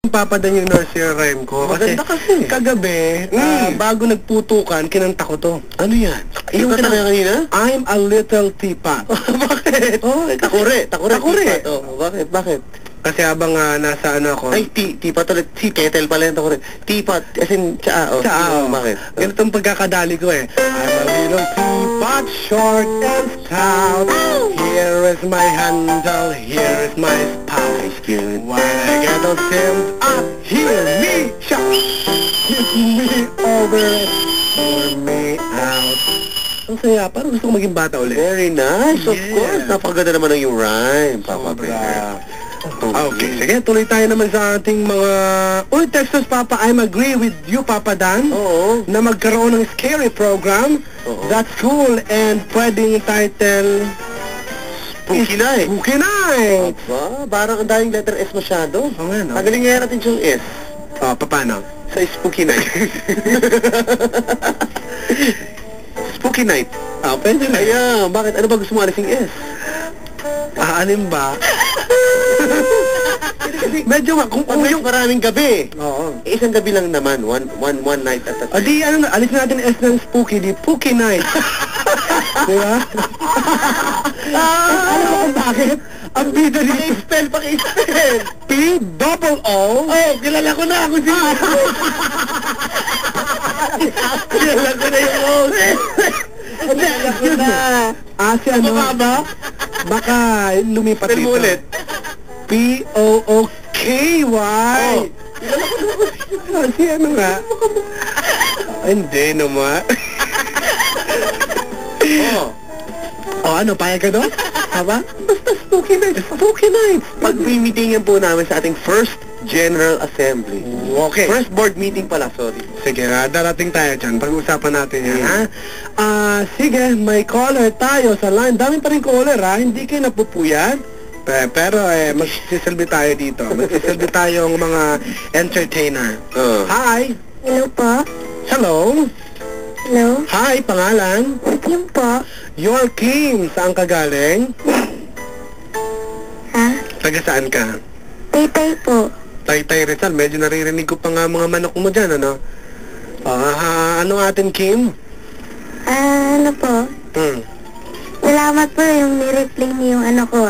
Papadan yung nursery rhyme ko. Maganda kasi. Kagabi, bago nagputukan, kinanta ko to. Ano yan? Yung kanta kaya kanina? I'm a little teapot. Bakit? Oh, Takure. Takure. Oh, bakit? Kasi habang nasa ano ako. Ay, teapot ulit. Si kettle pala yung takure. Teapot, as in, tsaa. Bakit? Ganitong pagkakadali ko eh. I'm a little teapot, short and stout. Here is my handle, here is my spout. Cute. When I get those stems up, hear me shout. Hit me over, hear me out. Ang saya, parang gusto ko maging bata ulit. Very nice, of Yes. course. Napakaganda naman ng yung rhyme, Papa Sobra. Bear. Okay, sige, tuloy tayo naman sa ating mga... Uy, Texas Papa, I'm agree with you, Papa Dan, Oo. na magkaroon ng scary program. Oo. That's cool, and pwedeng title... Spooky Night. Spooky Night! Aba, parang ang daming letter S masyado. Oo nga, no? Tanggalin nga natin yung S Paano? sa Spooky Night. Spooky Night. Pwede na. Kaya, bakit? Ano ba gusto mo alisin S? Alin ba? Medyo kung Pag yung... maraming gabi. Oo. Isang gabi lang naman. One night at a time. Di, alisin natin S ng spooky, di Pooky Night. Di ba? Alam mo kung bakit? Ang bida dito. Paki-spell. P-double-O. Oh, kilala ko na ako si Kilala ko na yung host. Kilala ko na. Si ano? Mababa? Baka lumipat Spell dito. mo ulit. P-O-O-K-Y. Si ano nga? Hindi naman. Ano, payag ka doon? Haba? Basta Spooky Night. Spooky Night. Pag-meetingan po namin sa ating first General Assembly. Okay. First board meeting pala, sorry. Sige, darating tayo dyan. Pag-usapan natin yan, ha? Sige, may caller tayo sa line. Dami pa rin caller, ha? Hindi kayo napupuyat. Pero, magsisilbi tayo dito. Magsisilbi tayong mga entertainer. Hi! Hello po. Hello? Hello? Hi, pangalan? Kim po. You're Kim. Saan ka galing? Ha? Taga saan ka? Taytay po. Taytay Rizal. Medyo naririnig ko pa nga mga manok mo dyan, ano? Ano atin, Kim? Ano po? Salamat po yung nireply niyo yung ano ko,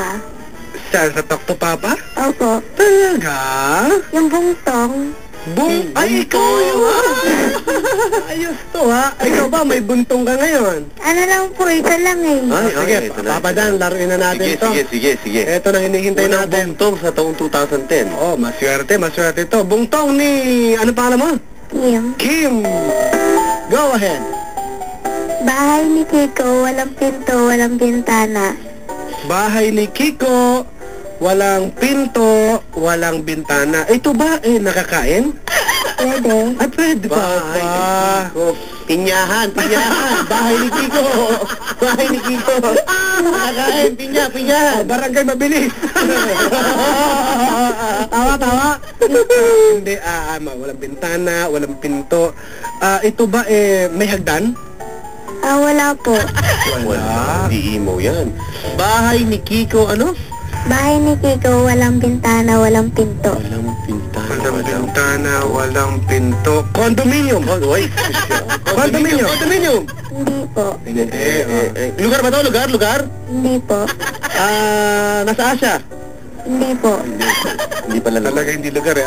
Saan? Sa Talk to Papa? Opo. Talaga? Yung bungtong. Ay, ikaw yun! Ayos to, ha? Ikaw ba, may buntong ka ngayon? Ano lang po, isa lang eh. Sige, Papa Dan, laruin na natin to. Sige. Ito na hinihintay Unang natin. bungtong sa taong 2010. Maswerte to. Bungtong ni... Ano pangalan mo? Kim. Kim! Go ahead. Bahay ni Kiko, walang pinto, walang bintana. Bahay ni Kiko, walang pinto, walang bintana. Ito ba, nakakain? Pwede. Ay, pwede pa. Pinyahan. Bahay ni Kiko. Bahay ni Kiko. Nakakain, pinyahan. Barangay mabilis. Tawa. Hindi, walang bintana, walang pinto. Ito ba, may hagdan? Wala po. Wala. Di emo yan. Bahay ni Kiko, ano? Bahay ni Kiko, walang bintana, walang pinto. Walang pintana. Walang bintana, walang pinto. Condominium. Condominium. Hindi po. Lugar ba to? Lugar? Hindi po. Nasa Asia? Hindi po. Hindi pala Talaga hindi lugar eh.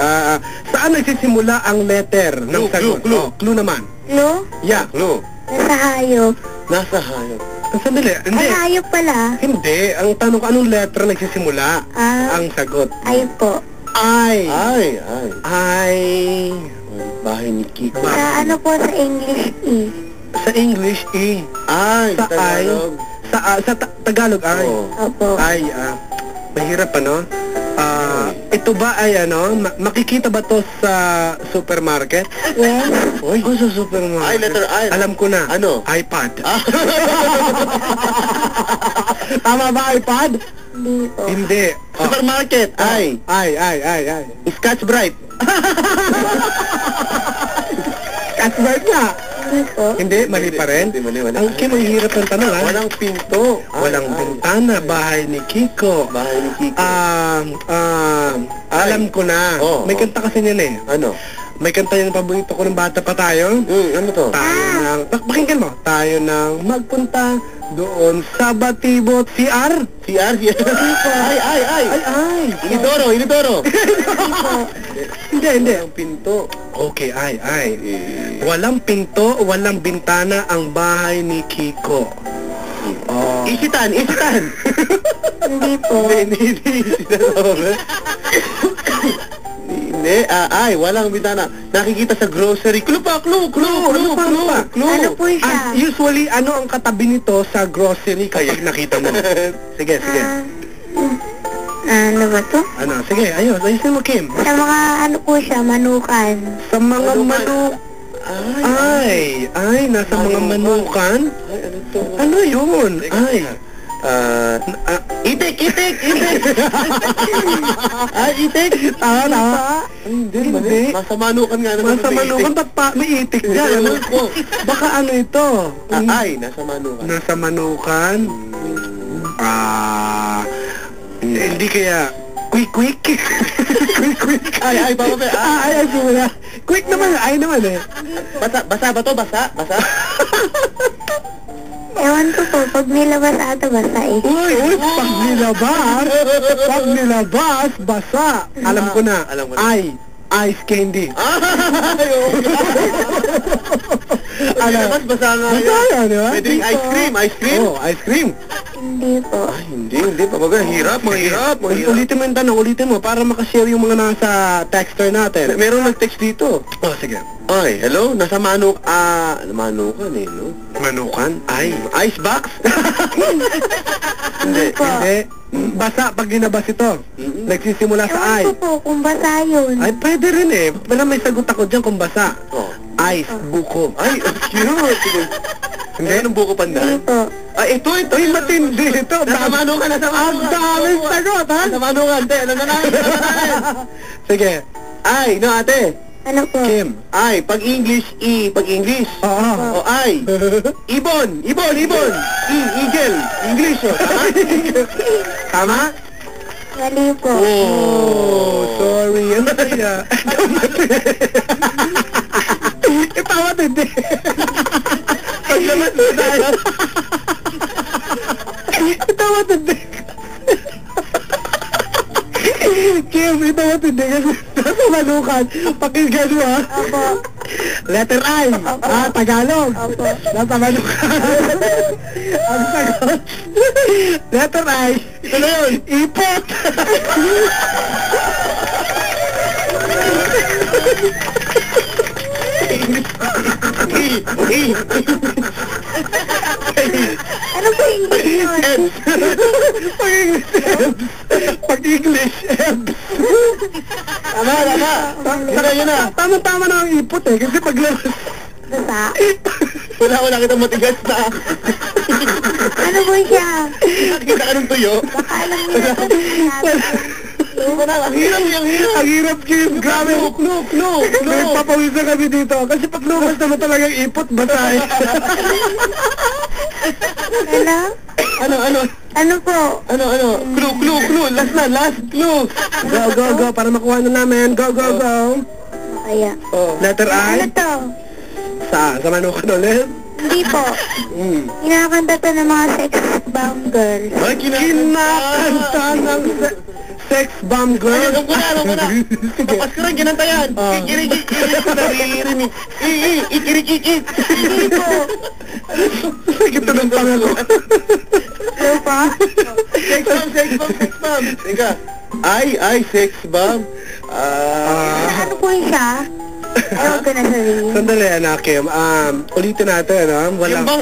Saan nagsisimula ang letter ng sagot? Clue naman. Clue? Yeah. Clue. Nasa hayop. Nasa hayop. Sandali. Hindi. Ay, hayop pala. Hindi. Ang tanong ko, anong letter nagsisimula? Ang sagot. Ay po. Ay. Bahay ni Kiko. Sa ano po sa English E? Sa English, Sa Sa ay. Tagalog. Sa Tagalog, ay. Opo. Ay, mahirap ano? Ito ba ay makikita ba to sa supermarket? Yes. Sa supermarket. Ay, letter I. Alam ko na. Ano? iPad. Tama ba, iPad? Hindi po. Hindi. Supermarket. Ay. Ay. Scotch Brite. Catbird nga. Hindi po. Hindi, mali pa rin. Hindi, mali. Ang Kim, ang hirap ng tanong, ha? Walang pinto. Walang bintana, bahay ni Kiko. Bahay ni Kiko. Alam ko na. Oo, May oo. kanta kasi niyan eh. Ano? May kanta yung paborito ko ng bata pa tayo. Ano to? Pakinggan mo. Tayo nang magpunta doon sa Batibot CR. CR? Ay! Inidoro! Hindi. Walang pinto. Okay, ay. Walang pinto, walang bintana ang bahay ni Kiko. Oh. Isitan! Hindi po. Hindi, walang bintana. Nakikita sa grocery. Clue. Ano po siya? Usually, ano ang katabi nito sa grocery kapag nakita mo? Sige. Ano ba to? Ano? Sige, ayusin mo, Kim. Sa mga ano po siya, manukan. Sa mga nasa mga manukan? Ay, ano to? Ano yun? Ay. Itik! Itik! Tama. Hindi. Nasa manukan nga naman. Nasa manukan, ba't pa may itik dyan? Ano? Baka ano ito? Nasa manukan. Nasa manukan? Hindi kaya quick. quick. Ay, Papa Pe. Ay, simula. Quick naman, naman eh. Basa ba to? Basa? Ewan ko po, pag nilabas ata basa eh. Uy, pag nilabas, basa. Alam ko na. Ice candy. Nilabas, basa nga yan. Basa yan, di ba? Pwede rin ice cream. Oh, ice cream. Hindi po. Hindi, Papa Pe. Hirap. Ulitin mo yung tanong, para makashare yung mga nasa texter natin. Meron nag-text dito. Oh, sige. Ay, hello? Nasa manukan eh, no? Manukan? Ice box? Hindi. Hindi. Basa pag ginabas ito. Nagsisimula sa Ewan ko po, kung basa yun. Ay, pwede rin eh. Pero may sagot ako dyan kung basa. Oh. Ice, buko. Ay, cute. Hindi, anong buko Hindi pandan? po. Ay, ito. Ay, matindi ito. Nasa manukan. Ang daming sagot, ha? Nasa manukan, te. Alam na namin. Sige. Ay, no, ate. Ano po? Kim. Ay, pag English. Oo. O, ay. Ibon. Eagle. English, oh. Tama? Mali po. Oh, sorry. Ano kaya? Itawa hindi. Paglamas na tayo. Itawa hindi. Kim, itawa hindi. Kasi nasa manukan. Pakinggan mo, ha? Opo. Letter I. Tagalog. Opo. Nasa manukan. Ang sagot. Letter I. Ito na yun. Ipot. Ano po yung yun? Pag-English, ebs. Tama. Yun na. Tama-tama na ang ipot eh. Kasi paglabas. Basa? Wala kitang matigas na. Ano po siya? Nakikita ka ng tuyo. Baka alam niyo na po sinabi. Ang hirap. Ang hirap, Kim. Grabe. Clue. Nagpapawisan kami dito. Kasi pag lumabas naman talagang ipot, basa eh. Ano? Ano po? Ano? Clue. Last clue. Go. Para makuha na namin. Go. Kaya. Letter Ano I. to? Sa manukan ulit. Hindi po. Kinakanta to ng mga sex bomb girls. Ay, Kinakanta ng sex bomb girl. Alam ko na. Papas ko rin, ginanta yan. Ikirikik ko naririnig. Ikirikik. Hindi po. Sakit na ng pangalo. Ano pa? Sex bomb. Teka. Ay, sex bomb. Ano po siya? Ewan ko na sabihin. Sandali, anak Kim. Ulitin natin, ha? Yung bang